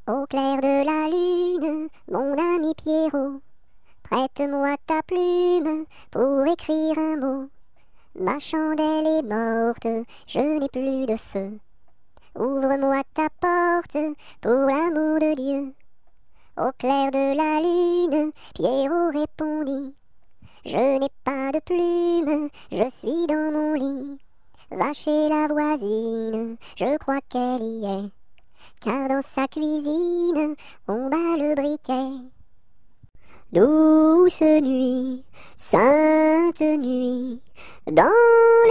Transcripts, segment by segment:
Au clair de la lune, mon ami Pierrot, prête-moi ta plume pour écrire un mot. Ma chandelle est morte, je n'ai plus de feu. Ouvre-moi ta porte pour l'amour de Dieu. Au clair de la lune, Pierrot répondit: je n'ai pas de plume, je suis dans mon lit. Va chez la voisine, je crois qu'elle y est, car dans sa cuisine, on bat le briquet. Douce nuit, sainte nuit, dans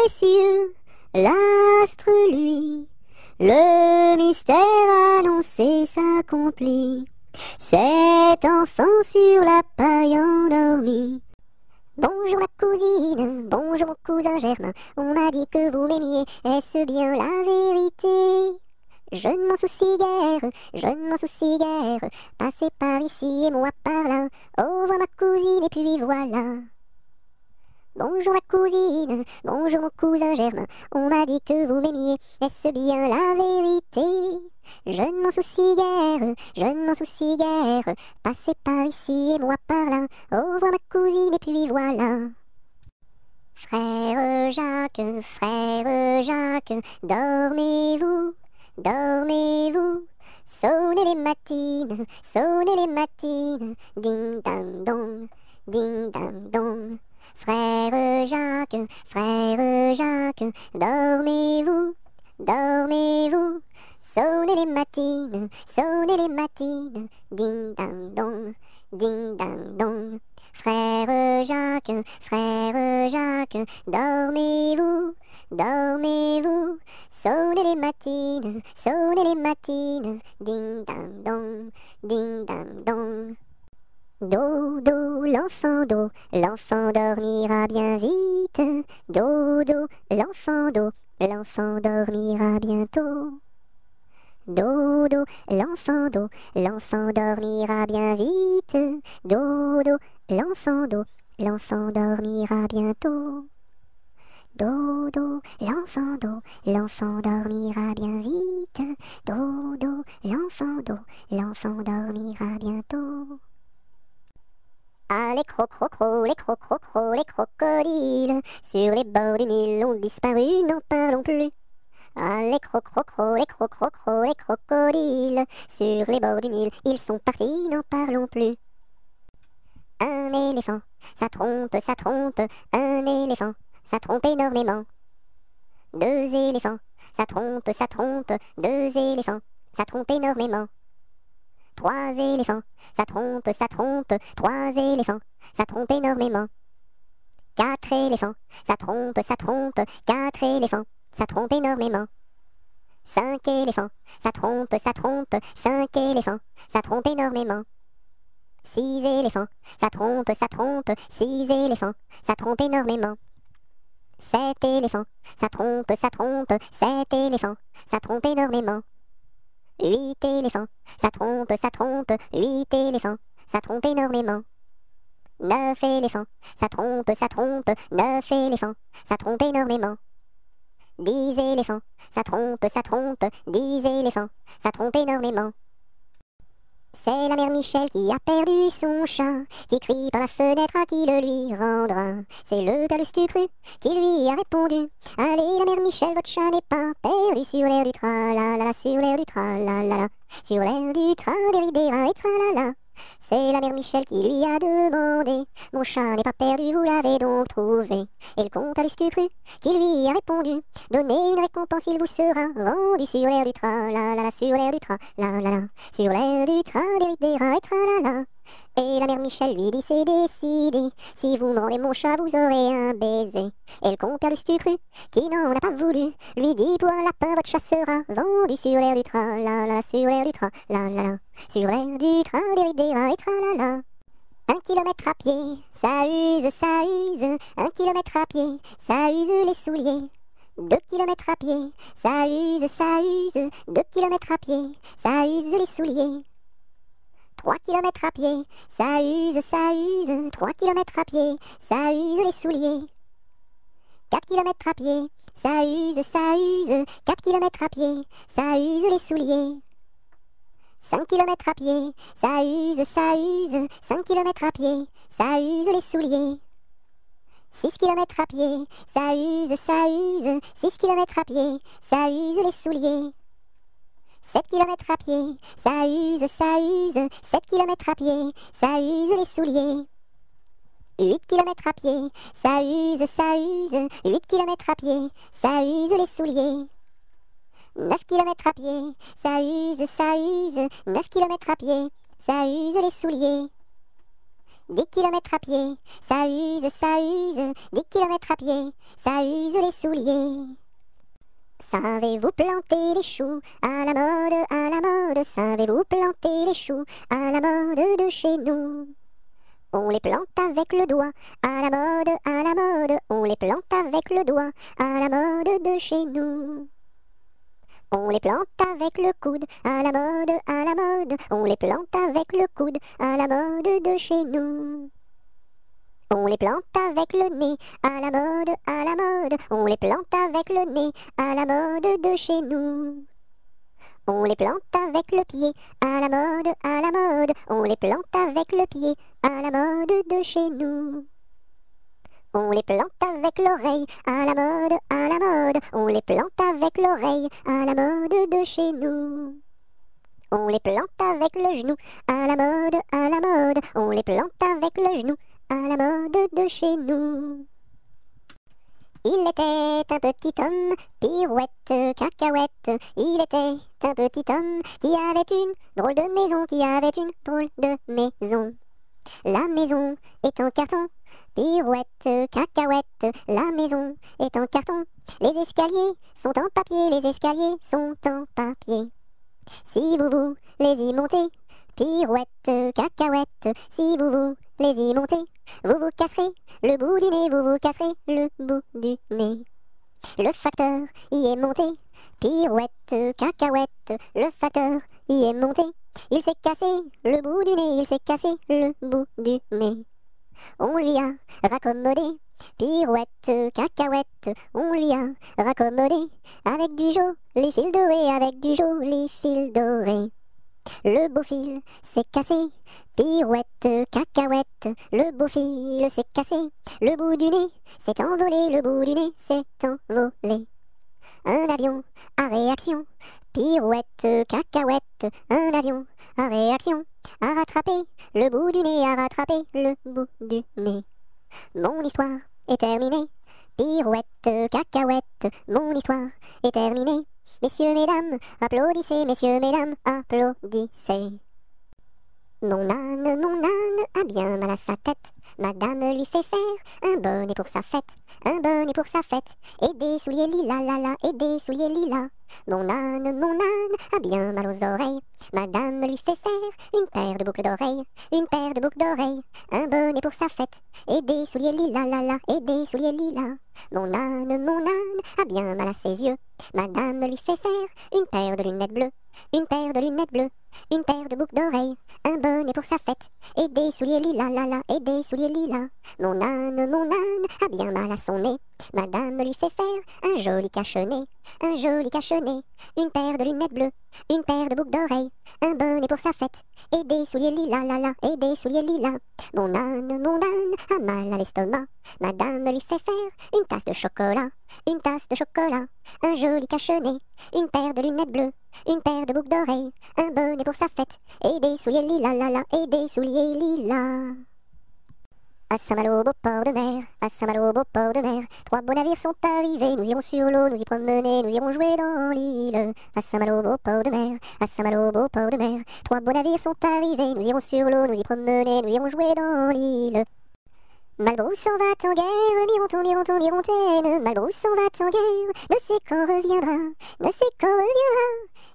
les cieux, l'astre luit, le mystère annoncé s'accomplit. Cet enfant sur la paille endormi. Bonjour la cousine, bonjour mon cousin Germain, on m'a dit que vous m'aimiez, est-ce bien la vérité? Je ne m'en soucie guère, je ne m'en soucie guère, passez par ici et moi par là, au revoir ma cousine et puis voilà. Bonjour la cousine, bonjour mon cousin Germain, on m'a dit que vous m'aimiez, est-ce bien la vérité? Je ne m'en soucie guère, je ne m'en soucie guère, passez par ici et moi par là, au revoir ma cousine et puis voilà. Frère Jacques, dormez-vous, dormez-vous, sonnez les matines, ding dang dong, ding dang dong. Frère Jacques, dormez-vous, dormez-vous, sonnez les matines, ding dang dong, ding dang dong. Frère Jacques, dormez-vous, dormez-vous, sonnez les matines, ding dang dong, ding dang dong. Dodo, l'enfant dormira bien vite. Dodo, l'enfant dormira bientôt. Dodo, l'enfant dormira bien vite. Dodo, l'enfant dormira bientôt. Dodo, l'enfant dormira bien vite. Dodo, l'enfant dormira bientôt. Ah, les crocodiles, sur les bords du Nil ont disparu, n'en parlons plus. Ah, les crocodiles, sur les bords du Nil, ils sont partis, n'en parlons plus. Un éléphant, ça trompe, un éléphant, ça trompe énormément. Deux éléphants, ça trompe, deux éléphants, ça trompe énormément. Trois éléphants, ça trompe, trois éléphants, ça trompe énormément. Quatre éléphants, ça trompe, quatre éléphants, ça trompe énormément. Cinq éléphants, ça trompe, cinq éléphants, ça trompe énormément. Six éléphants, ça trompe, six éléphants, ça trompe énormément. Sept éléphants, ça trompe, sept éléphants, ça trompe énormément. Huit éléphants, ça trompe, huit éléphants, ça trompe énormément. Neuf éléphants, ça trompe, neuf éléphants, ça trompe énormément. 10 éléphants, ça trompe, 10 éléphants, ça trompe énormément. C'est la mère Michel qui a perdu son chat, qui crie par la fenêtre à qui le lui rendra. C'est le Galus du cru qui lui a répondu: allez la mère Michel, votre chat n'est pas perdu sur l'air du tra-la-la-la, sur l'air du tra-la-la-la, sur l'air du tra-des-ri-des-ra et tra-la-la. C'est la mère Michel qui lui a demandé: mon chat n'est pas perdu, vous l'avez donc trouvé? Et le comte Galus du cru qui lui a répondu: donnez une récompense, il vous sera rendu sur l'air du tra-la-la-la, sur l'air du tra-la-la-la, sur l'air du tra-des-ri-des-ra et tra-la-la. Et la mère Michel lui dit: c'est décidé, si vous me rendez mon chat, vous aurez un baiser. Et le comte Galus du cru, qui n'en a pas voulu, lui dit: pour un lapin, votre chat sera vendu sur l'air du tra-la-la, sur l'air du tra-la-la-la, sur l'air du tra-des-ri-des-ra et tra-la-la. 1 kilomètre à pied, ça use, 1 kilomètre à pied, ça use les souliers. 2 kilomètres à pied, ça use, 2 kilomètres à pied, ça use les souliers. 3 kilomètres à pied, ça use, 3 kilomètres à pied, ça use les souliers. 4 kilomètres à pied, ça use, 4 kilomètres à pied, ça use les souliers. 5 kilomètres à pied, ça use, 5 kilomètres à pied, ça use les souliers. 6 kilomètres à pied, ça use, 6 kilomètres à pied, ça use les souliers. 7 kilomètres à pied, ça use, 7 kilomètres à pied, ça use les souliers. 8 kilomètres à pied, ça use, 8 kilomètres à pied, ça use les souliers. 9 kilomètres à pied, ça use, 9 kilomètres à pied, ça use les souliers. 10 kilomètres à pied, ça use, 10 kilomètres à pied, ça use les souliers. Savez-vous planter les choux à la mode, savez-vous planter les choux à la mode de chez nous? On les plante avec le doigt, à la mode, on les plante avec le doigt, à la mode de chez nous. On les plante avec le coude, à la mode, on les plante avec le coude, à la mode de chez nous. On les plante avec le nez, à la mode, on les plante avec le nez, à la mode de chez nous. On les plante avec le pied, à la mode, on les plante avec le pied, à la mode de chez nous. On les plante avec l'oreille, à la mode, on les plante avec l'oreille, à la mode de chez nous. On les plante avec le genou, à la mode, on les plante avec le genou, à la mode de chez nous. Il était un petit homme, pirouette, cacahuète. Il était un petit homme qui avait une drôle de maison, qui avait une drôle de maison. La maison est en carton, pirouette, cacahuète. La maison est en carton. Les escaliers sont en papier, les escaliers sont en papier. Si vous les y montez, pirouette, cacahuète, si vous les y montez, vous vous casserez le bout du nez, vous vous casserez le bout du nez. Le facteur y est monté, pirouette, cacahuète, le facteur y est monté. Il s'est cassé le bout du nez, il s'est cassé le bout du nez. On lui a raccommodé, pirouette, cacahuète, on lui a raccommodé, avec du joli fil doré, avec du joli fil doré. Le beau fil s'est cassé, pirouette, cacahuète, le beau fil s'est cassé, le bout du nez s'est envolé, le bout du nez s'est envolé. Un avion à réaction, pirouette, cacahuète, un avion à réaction, a rattrapé le bout du nez, a rattrapé le bout du nez. Mon histoire est terminée, pirouette, cacahuète, mon histoire est terminée. Messieurs, mesdames, applaudissez, messieurs, mesdames, applaudissez. Mon âne a bien mal à sa tête. Madame lui fait faire un bonnet pour sa fête, un bonnet pour sa fête, et des souliers lilas, la la, et des souliers lilas. Mon âne a bien mal aux oreilles. Madame lui fait faire une paire de boucles d'oreilles, une paire de boucles d'oreilles, un bonnet pour sa fête, et des souliers lilas, la la, et des souliers lilas. Mon âne a bien mal à ses yeux. Madame lui fait faire une paire de lunettes bleues, une paire de lunettes bleues, une paire de boucles d'oreilles, un bonnet pour sa fête, et des souliers lilas, la la, et des souliers lilas. Mon âne a bien mal à son nez. Madame lui fait faire un joli cache-nez, un joli cache-nez, une paire de lunettes bleues, une paire de boucles d'oreilles, un bonnet pour sa fête, et des souliers lilas, la la, et des souliers lilas. Mon âne a mal à l'estomac. Madame lui fait faire une tasse de chocolat, une tasse de chocolat, un joli cache-nez, une paire de lunettes bleues, une paire de boucles d'oreilles, un bonnet pour sa fête, et des souliers lilas, la la, et des souliers lilas. À Saint-Malo, beau port de mer, à Saint-Malo, beau port de mer, 3 beaux navires sont arrivés, nous irons sur l'eau, nous y promener, nous irons jouer dans l'île. À Saint-Malo, beau port de mer, à Saint-Malo, beau port de mer, 3 beaux navires sont arrivés, nous irons sur l'eau, nous y promener, nous irons jouer dans l'île. Malbrousse s'en va en guerre, Mironton, Mironton, Mirontaine, Malbrousse s'en va en guerre, ne sait quand reviendra, ne sait quand reviendra.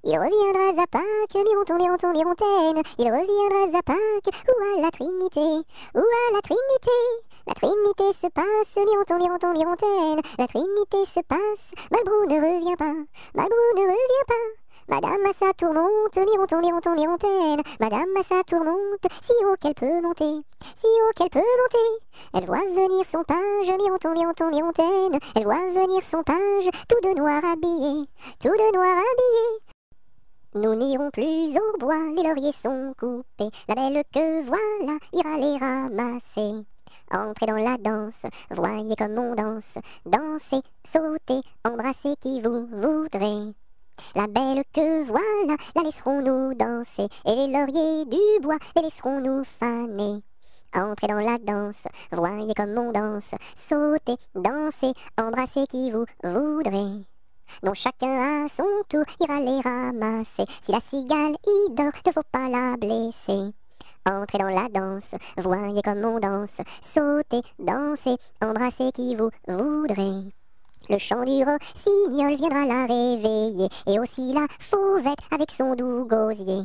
Il reviendra à Pâques, Mironton, Mironton, Mirontaine, il reviendra à Pâques, ou à la Trinité, ou à la Trinité. La Trinité se passe, Mironton, Mironton, Mirontaine, la Trinité se passe, Malbrou ne revient pas, Malbrou ne revient pas. Madame à sa tourmente, Mironton, Mironton, Mirontaine, Madame à sa tourmente, si haut qu'elle peut monter, si haut qu'elle peut monter. Elle voit venir son page, Mironton, Mironton, Mirontaine, elle voit venir son page, tout de noir habillé, tout de noir habillé. Nous n'irons plus au bois, les lauriers sont coupés. La belle que voilà ira les ramasser. Entrez dans la danse, voyez comme on danse. Dansez, sautez, embrassez qui vous voudrez. La belle que voilà, la laisserons-nous danser. Et les lauriers du bois, les laisserons-nous faner. Entrez dans la danse, voyez comme on danse. Sautez, dansez, embrassez qui vous voudrez. Non, chacun à son tour ira les ramasser. Si la cigale y dort, ne faut pas la blesser. Entrez dans la danse, voyez comme on danse. Sautez, dansez, embrassez qui vous voudrez. Le chant du rossignol viendra la réveiller, et aussi la fauvette avec son doux gosier.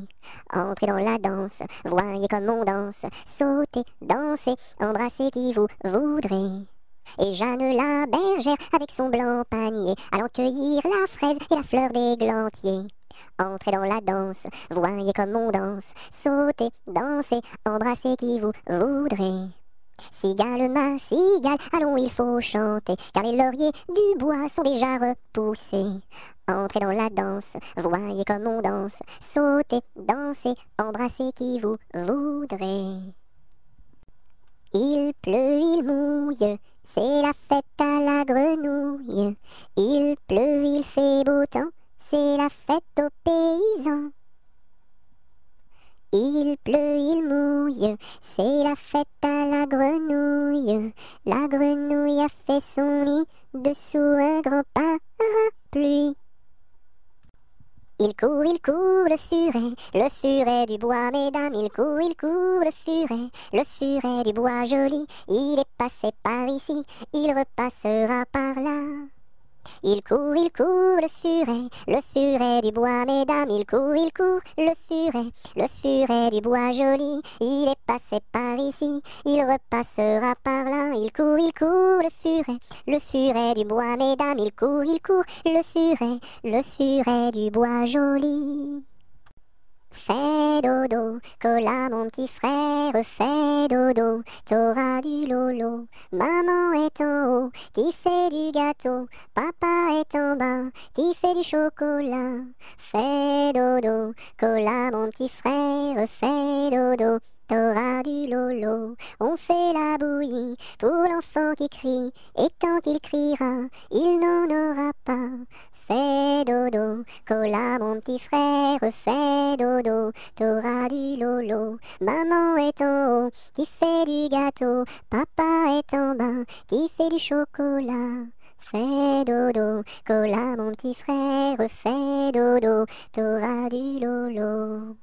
Entrez dans la danse, voyez comme on danse. Sautez, dansez, embrassez qui vous voudrez. Et Jeanne la bergère avec son blanc panier, allant cueillir la fraise et la fleur d'églantier. Entrez dans la danse, voyez comme on danse. Sautez, dansez, embrassez qui vous voudrez. Cigale, ma cigale, allons il faut chanter, car les lauriers du bois sont déjà repoussés. Entrez dans la danse, voyez comme on danse. Sautez, dansez, embrassez qui vous voudrez. Il pleut, il mouille, c'est la fête à la grenouille. Il pleut, il fait beau temps, c'est la fête aux paysans. Il pleut, il mouille, c'est la fête à la grenouille. La grenouille a fait son nid dessous un grand parapluie. Il court, le furet du bois, mesdames. Il court, le furet du bois joli. Il est passé par ici, il repassera par là. Il court, le furet du bois, mesdames. Il court, le furet du bois joli. Il est passé par ici, il repassera par là. Il court, le furet du bois, mesdames. Il court, le furet du bois joli. Fais dodo, cola mon petit frère, fais dodo, t'auras du lolo. Maman est en haut, qui fait du gâteau, papa est en bas, qui fait du chocolat. Fais dodo, cola mon petit frère, fais dodo, t'auras du lolo. On fait la bouillie pour l'enfant qui crie, et tant qu'il criera, il n'en aura pas. Fais dodo, cola mon petit frère, fais dodo, t'auras du lolo. Maman est en haut, qui fait du gâteau, papa est en bas, qui fait du chocolat. Fais dodo, cola mon petit frère, fais dodo, t'auras du lolo.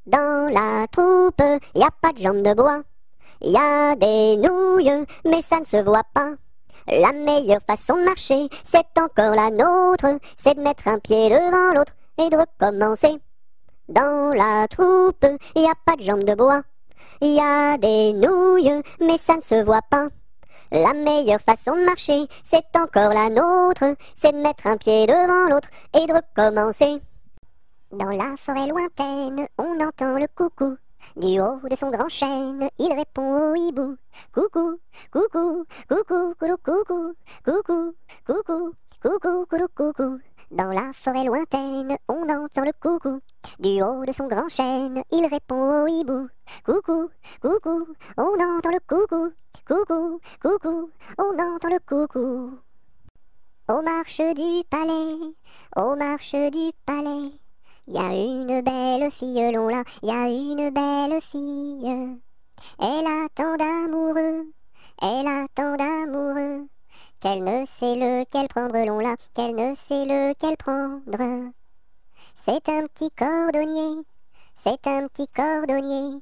Dans la troupe, y a pas de jambes de bois, y a des nouilles, mais ça ne se voit pas. La meilleure façon de marcher, c'est encore la nôtre, c'est de mettre un pied devant l'autre et de recommencer. Dans la troupe, y a pas de jambes de bois, y a des nouilles, mais ça ne se voit pas. La meilleure façon de marcher, c'est encore la nôtre, c'est de mettre un pied devant l'autre et de recommencer. Dans la forêt lointaine, on entend le coucou. Du haut de son grand chêne, il répond au hibou. Coucou, coucou, coucou, coucou, coucou, coucou, coucou, coucou, coucou, coucou. Dans la forêt lointaine, on entend le coucou. Du haut de son grand chêne, il répond au hibou. Coucou, coucou, on entend le coucou. Coucou, coucou, on entend le coucou. Aux marches du palais, aux marches du palais, y a une belle fille, long là, y a une belle fille. Elle a tant d'amoureux, elle a tant d'amoureux, qu'elle ne sait lequel prendre, long là, qu'elle ne sait lequel prendre. C'est un petit cordonnier, c'est un petit cordonnier,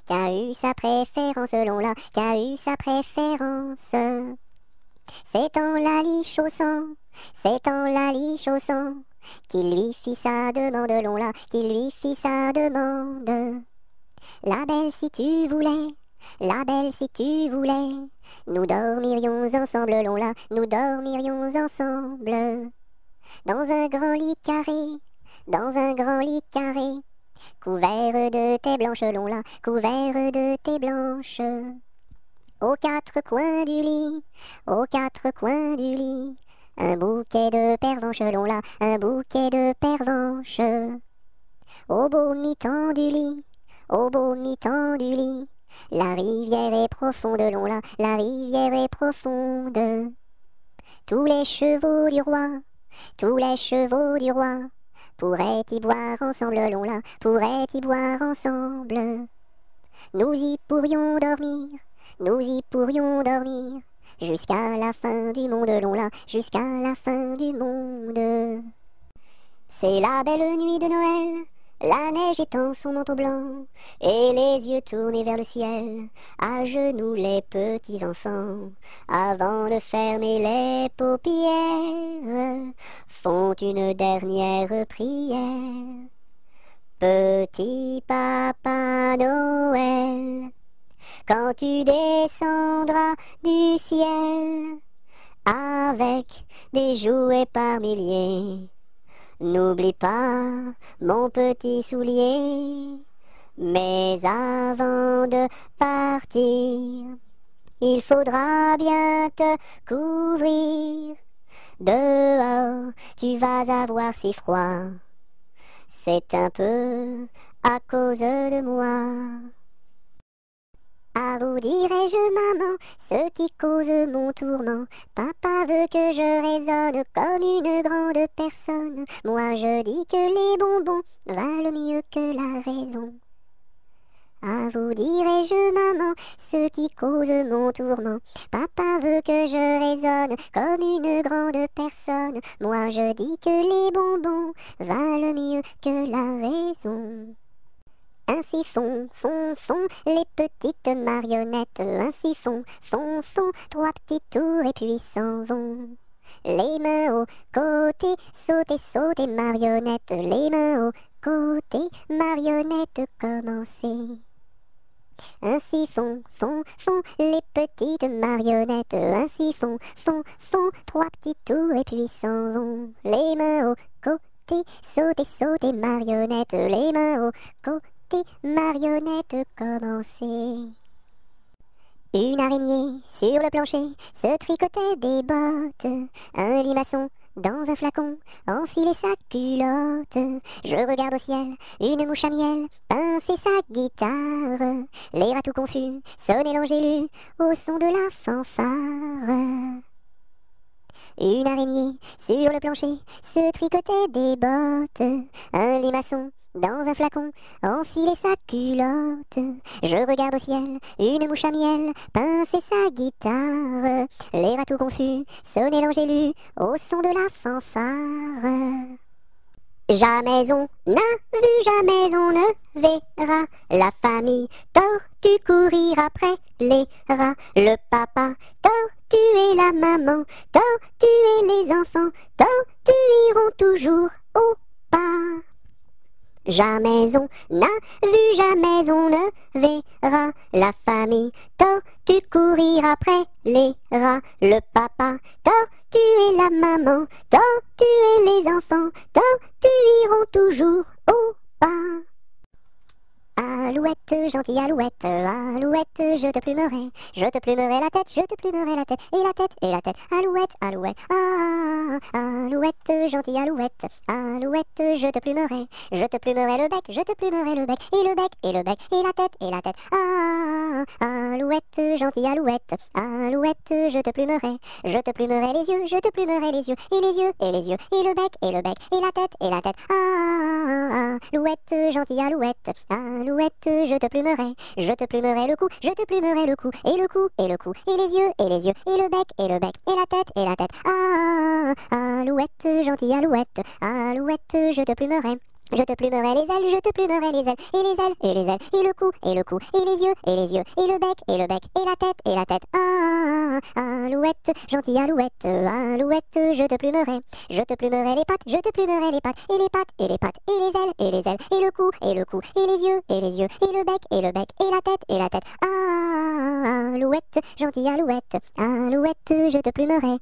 qui a eu sa préférence, long là, qui a eu sa préférence. C'est en la lichaussant, c'est en la lichaussant, qu'il lui fit sa demande, long là, qu'il lui fit sa demande. La belle si tu voulais, la belle si tu voulais, nous dormirions ensemble, long là, nous dormirions ensemble. Dans un grand lit carré, dans un grand lit carré, couvert de tais blanches, long là, couvert de tais blanches. Aux quatre coins du lit, aux quatre coins du lit, un bouquet de pervenches, long là, un bouquet de pervenches. Au beau mi-temps du lit, au beau mi-temps du lit, la rivière est profonde, long là, la rivière est profonde. Tous les chevaux du roi, tous les chevaux du roi, pourraient y boire ensemble, long là, pourraient y boire ensemble. Nous y pourrions dormir, nous y pourrions dormir, jusqu'à la fin du monde, long là, jusqu'à la fin du monde. C'est la belle nuit de Noël, la neige étend son manteau blanc, et les yeux tournés vers le ciel, à genoux les petits enfants, avant de fermer les paupières, font une dernière prière. Petit Papa Noël, quand tu descendras du ciel, avec des jouets par milliers, n'oublie pas mon petit soulier. Mais avant de partir, il faudra bien te couvrir. Dehors, tu vas avoir si froid. C'est un peu à cause de moi. À vous dirai-je, maman, ce qui cause mon tourment. Papa veut que je raisonne comme une grande personne. Moi je dis que les bonbons valent mieux que la raison. À vous dirai-je, maman, ce qui cause mon tourment. Papa veut que je raisonne comme une grande personne. Moi je dis que les bonbons valent mieux que la raison. Ainsi font les petites marionnettes. Ainsi font, trois petits tours et puis s'en vont. Les mains au côté, sauter, marionnettes. Les mains au côté, marionnettes, commencez. Ainsi font les petites marionnettes. Ainsi font, trois petits tours et puis s'en vont. Les mains au côté, sauter, marionnettes. Les mains au côté, marionnettes, commencez. Une araignée sur le plancher se tricotait des bottes. Un limaçon dans un flacon enfilait sa culotte. Je regarde au ciel, une mouche à miel pincer sa guitare. Les rats tout confus sonnaient l'angélus au son de la fanfare. Une araignée sur le plancher se tricotait des bottes. Un limaçon dans un flacon enfilait sa culotte. Je regarde au ciel, une mouche à miel pincer sa guitare. Les rats tout confus sonnaient l'angélus au son de la fanfare. Jamais on n'a vu, jamais on ne verra la famille tortue courir après les rats. Le papa tortue et la maman tortue et les enfants tortues iront toujours au pas. Jamais on n'a vu, jamais on ne verra la famille tortue courir après les rats. Le papa tortue et la maman tortue et les enfants tortues iront toujours au pas. Alouette, gentille alouette, alouette, je te plumerai la tête, je te plumerai la tête, et la tête, et la tête, alouette, alouette, alouette, gentille alouette, alouette, je te plumerai le bec, je te plumerai le bec, et le bec, et le bec, et la tête, alouette, gentille alouette, alouette, je te plumerai les yeux, je te plumerai les yeux, et les yeux, et les yeux, et le bec, et le bec, et la tête, alouette, gentille alouette, alouette, je te plumerai le cou, je te plumerai le cou, et le cou, et le cou, et les yeux, et les yeux, et le bec, et le bec, et la tête, alouette, gentille alouette, alouette, je te plumerai les ailes, je te plumerai les ailes, et les ailes, et les ailes, et le cou, et le cou, et les yeux, et les yeux, et le bec, et la tête, alouette, gentille alouette, alouette, je te plumerai les pattes, je te plumerai les pattes, et les pattes, et les pattes, et les ailes, et les ailes, et le cou, et le cou, et les yeux, et les yeux, et le bec, et la tête, alouette, gentille alouette, alouette, je te plumerai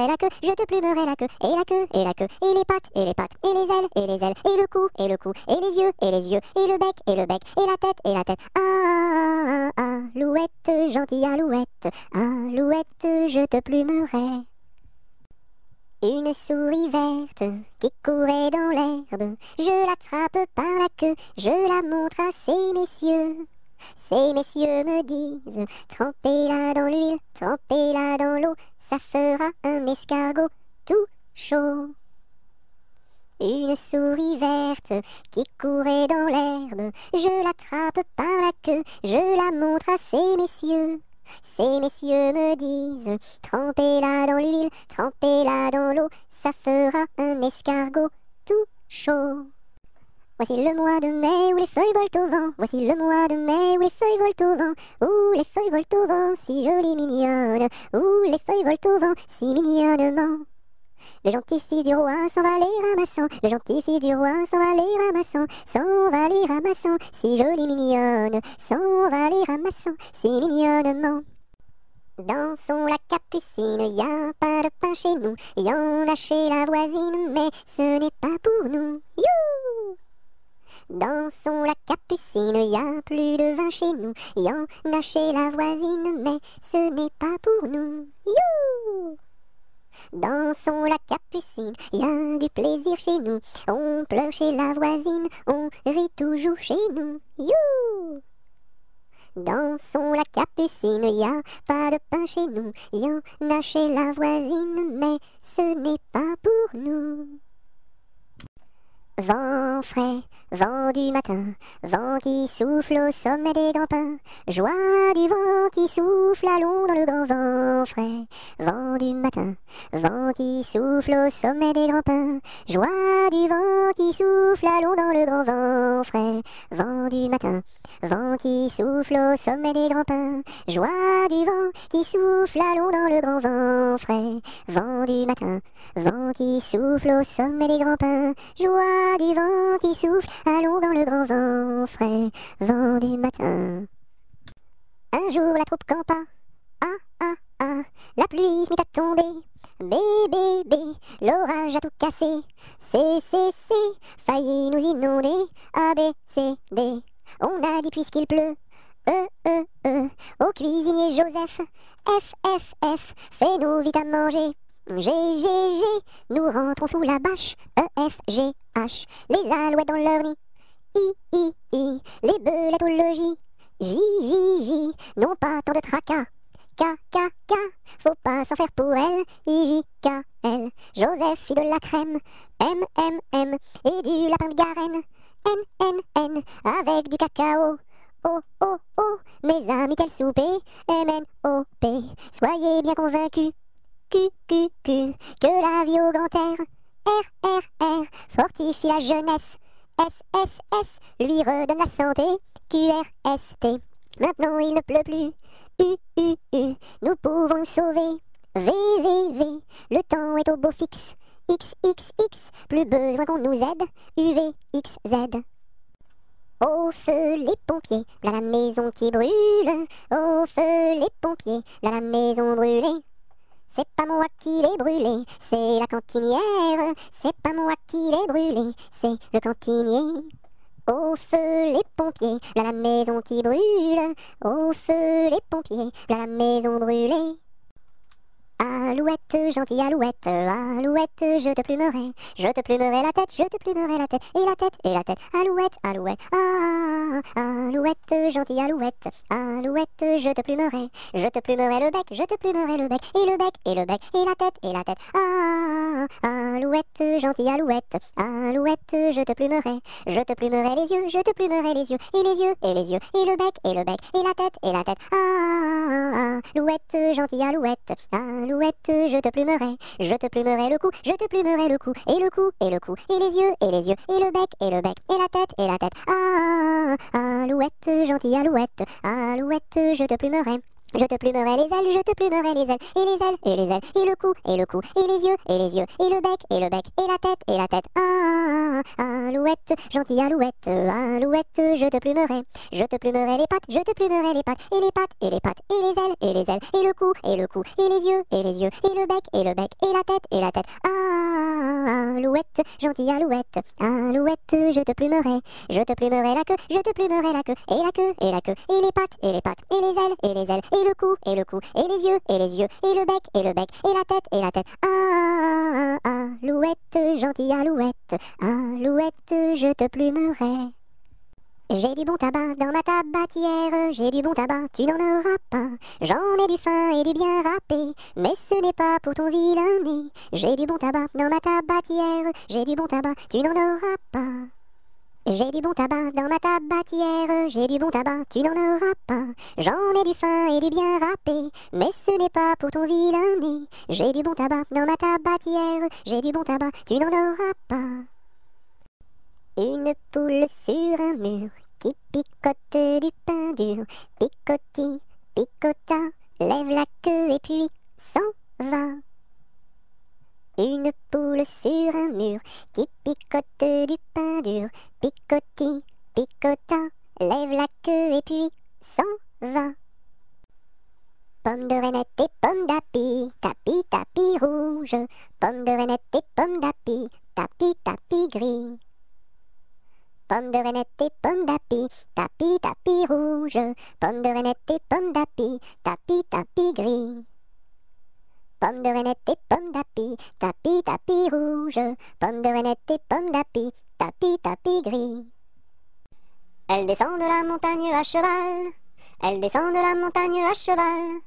la queue, je te plumerai la queue, et la queue, et la queue, et les pattes, et les pattes, et les ailes, et les ailes, et le cou, et le cou, et les yeux, et les yeux, et le bec, et la tête, alouette, gentille alouette, alouette, je te plumerai. Une souris verte qui courait dans l'herbe, je l'attrape par la queue, je la montre à ces messieurs. Ces messieurs me disent, trempez-la dans l'huile, trempez-la dans l'eau, ça fera un escargot tout chaud. Une souris verte qui courait dans l'herbe, je l'attrape par la queue, je la montre à ces messieurs. Ces messieurs me disent, trempez-la dans l'huile, trempez-la dans l'eau, ça fera un escargot tout chaud. Voici le mois de mai où les feuilles volent au vent, voici le mois de mai où les feuilles volent au vent, où les feuilles volent au vent, si jolies mignonnes, où les feuilles volent au vent, si mignonnement. Le gentil fils du roi s'en va les ramassant, le gentil fils du roi s'en va les ramassant, s'en va les ramassant, si jolie mignonne, s'en va les ramassant, si mignonnement. Dansons la capucine, y a pas de pain chez nous, y en a chez la voisine, mais ce n'est pas pour nous. You! Dansons la capucine, y a plus de vin chez nous, y en a chez la voisine, mais ce n'est pas pour nous. You! Dansons la capucine, y a du plaisir chez nous, on pleure chez la voisine, on rit toujours chez nous. You! Dansons la capucine, y a pas de pain chez nous, y en a chez la voisine, mais ce n'est pas pour nous. Vent frais, vent du matin, vent qui souffle au sommet des grands pins, joie du vent qui souffle, allons dans le grand vent frais. Vent du matin, vent qui souffle au sommet des grands pins, joie du vent qui souffle, allons dans le grand vent frais. Vent du matin, vent qui souffle au sommet des grands pins, joie du vent qui souffle, allons dans le grand vent frais. Vent du matin, vent qui souffle au sommet des grands pins, joie du vent qui souffle, allons dans le grand vent frais, vent du matin. Un jour la troupe campa, ah ah ah, la pluie se mit à tomber, bé bé bé, l'orage a tout cassé, c, failli nous inonder, A, B, C, D. On a dit puisqu'il pleut, au cuisinier Joseph, F, F, F, fais-nous vite à manger. G, G, G, nous rentrons sous la bâche, E, F, G, H, les alouettes dans leur nid, I, les belettes au logis, J, J, J, non pas tant de tracas, K, K, K, faut pas s'en faire pour elle, I, J, K, L, Joseph fit de la crème, M, M, M, et du lapin de Garenne, N, N, N, avec du cacao, O, O, O, mes amis quel souper, M, N, O, P, soyez bien convaincus, Q, Q, Q, que la vie au grand air, R, R, R, fortifie la jeunesse, S, S, S, lui redonne la santé, Q, R, S, T, maintenant il ne pleut plus, U, U, U, nous pouvons nous sauver, V, V, V, le temps est au beau fixe, X, X, X, plus besoin qu'on nous aide, U, V, X, Z. Au feu les pompiers, là la maison qui brûle, au feu les pompiers, là la maison brûlée. C'est pas moi qui l'ai brûlé, c'est la cantinière. C'est pas moi qui l'ai brûlé, c'est le cantinier. Au feu les pompiers, là la maison qui brûle. Au feu les pompiers, là la maison brûlée. Alouette, gentille alouette, alouette, je te plumerai la tête, je te plumerai la tête, et la tête, et la tête, alouette, alouette, ah, alouette, gentille alouette, alouette, je te plumerai le bec, je te plumerai le bec, et le bec, et le bec, et la tête, ah, alouette, gentille alouette, alouette, je te plumerai les yeux, je te plumerai les yeux, et les yeux, et les yeux, et le bec, et le bec, et la tête, ah, alouette, gentille alouette, alouette, je te plumerai le cou, je te plumerai le cou, et le cou, et le cou, et les yeux, et les yeux, et le bec, et le bec, et la tête, ah, alouette, gentille alouette, alouette, je te plumerai les ailes, je te plumerai les ailes, et les ailes, et les ailes, et le cou, et le cou, et les yeux, et les yeux, et le bec, et le bec, et la tête, ah, alouette, gentille alouette, alouette, je te plumerai les pattes, je te plumerai les pattes, et les pattes, et les pattes, et les ailes, et les ailes, et le cou, et le cou, et les yeux, et les yeux, et le bec, et la tête, ah, alouette, gentille alouette, alouette, je te plumerai la queue, je te plumerai la queue, et la queue, et la queue, et les pattes, et les pattes, et les ailes, et le cou, et le cou, et les yeux, et les yeux, et le bec, et le bec, et la tête, et la tête. Ah, alouette, gentille alouette, alouette, je te plumerai. J'ai du bon tabac dans ma tabatière, j'ai du bon tabac, tu n'en auras pas. J'en ai du fin et du bien râpé, mais ce n'est pas pour ton vilain nez. J'ai du bon tabac dans ma tabatière, j'ai du bon tabac, tu n'en auras pas. J'ai du bon tabac dans ma tabatière, j'ai du bon tabac, tu n'en auras pas. J'en ai du fin et du bien râpé, mais ce n'est pas pour ton vilain nez. J'ai du bon tabac dans ma tabatière, j'ai du bon tabac, tu n'en auras pas. Une poule sur un mur qui picote du pain dur, picoti, picota, lève la queue et puis s'en va. Une poule sur un mur qui picote du pain dur, picoti, picota, lève la queue et puis s'en va. Pomme de reinette et pomme d'api, tapis, tapis rouge, pomme de reinette et pomme d'api, tapis, tapis gris. Pomme de reinette et pomme d'api, tapis, tapis rouge, pomme de reinette et pomme d'api, tapis, tapis gris. Pomme de reinette et pomme d'api, tapis, tapis rouge, pomme de reinette et pomme d'api, tapis, tapis gris. Elle descend de la montagne à cheval, elle descend de la montagne à cheval.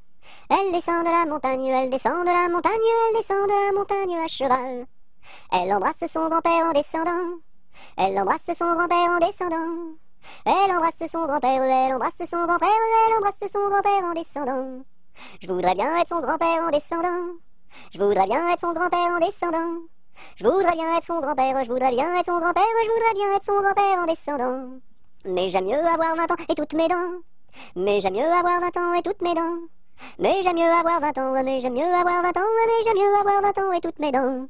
Elle descend de la montagne, elle descend de la montagne, elle descend de la montagne à cheval. Elle embrasse son grand-père en descendant, elle embrasse son grand-père en descendant. Elle embrasse son grand-père, elle embrasse son grand-père, elle embrasse son grand-père en descendant. Je voudrais bien être son grand-père en descendant. Je voudrais bien être son grand-père en descendant. Je voudrais bien être son grand-père, je voudrais bien être son grand-père, je voudrais bien être son grand-père en descendant. Mais j'aime mieux avoir 20 ans et toutes mes dents. Mais j'aime mieux avoir 20 ans et toutes mes dents. Mais j'aime mieux avoir 20 ans, mais j'aime mieux avoir 20 ans, mais j'aime mieux avoir 20 ans et toutes mes dents.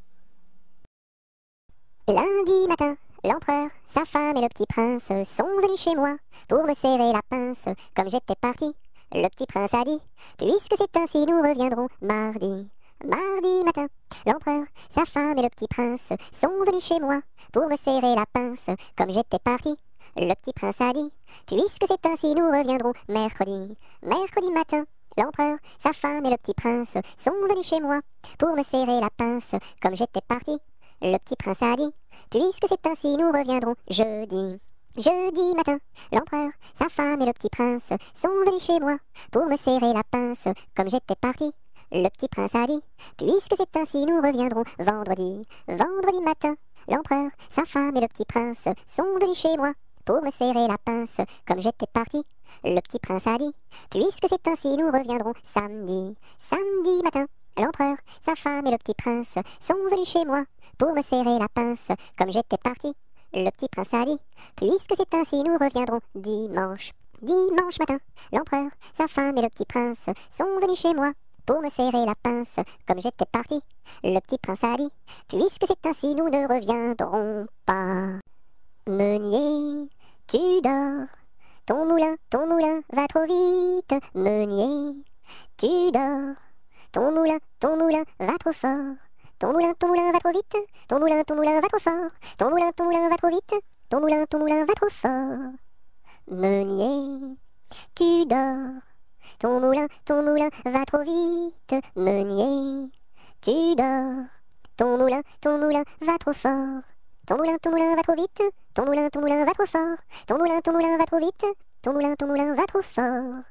Lundi matin, l'empereur, sa femme et le petit prince sont venus chez moi pour me serrer la pince. Comme j'étais parti, le petit prince a dit, puisque c'est ainsi nous reviendrons mardi. Mardi matin, l'empereur, sa femme et le petit prince sont venus chez moi pour me serrer la pince. Comme j'étais parti, le petit prince a dit, puisque c'est ainsi nous reviendrons mercredi. Mercredi matin, l'empereur, sa femme et le petit prince sont venus chez moi pour me serrer la pince. Comme j'étais parti, le petit prince a dit, puisque c'est ainsi nous reviendrons jeudi. Jeudi matin, l'empereur, sa femme et le petit prince sont venus chez moi pour me serrer la pince. Comme j'étais parti, le petit prince a dit, puisque c'est ainsi nous reviendrons vendredi. Vendredi matin, l'empereur, sa femme et le petit prince sont venus chez moi pour me serrer la pince. Comme j'étais parti, le petit prince a dit, puisque c'est ainsi nous reviendrons samedi. Samedi matin, l'empereur, sa femme et le petit prince sont venus chez moi pour me serrer la pince. Comme j'étais parti, le petit prince a dit, puisque c'est ainsi nous reviendrons dimanche. Dimanche matin, l'empereur, sa femme et le petit prince sont venus chez moi pour me serrer la pince. Comme j'étais parti, le petit prince a dit, puisque c'est ainsi nous ne reviendrons pas. Meunier, tu dors, ton moulin va trop vite. Meunier, tu dors, ton moulin va trop fort. Ton moulin va trop vite. Ton moulin va trop fort. Ton moulin va trop vite. Ton moulin va trop fort. Meunier, tu dors, ton moulin va trop vite. Meunier, tu dors, ton moulin va trop fort. Ton moulin va trop vite. Ton moulin va trop fort. Ton moulin va trop vite. Ton moulin va trop fort.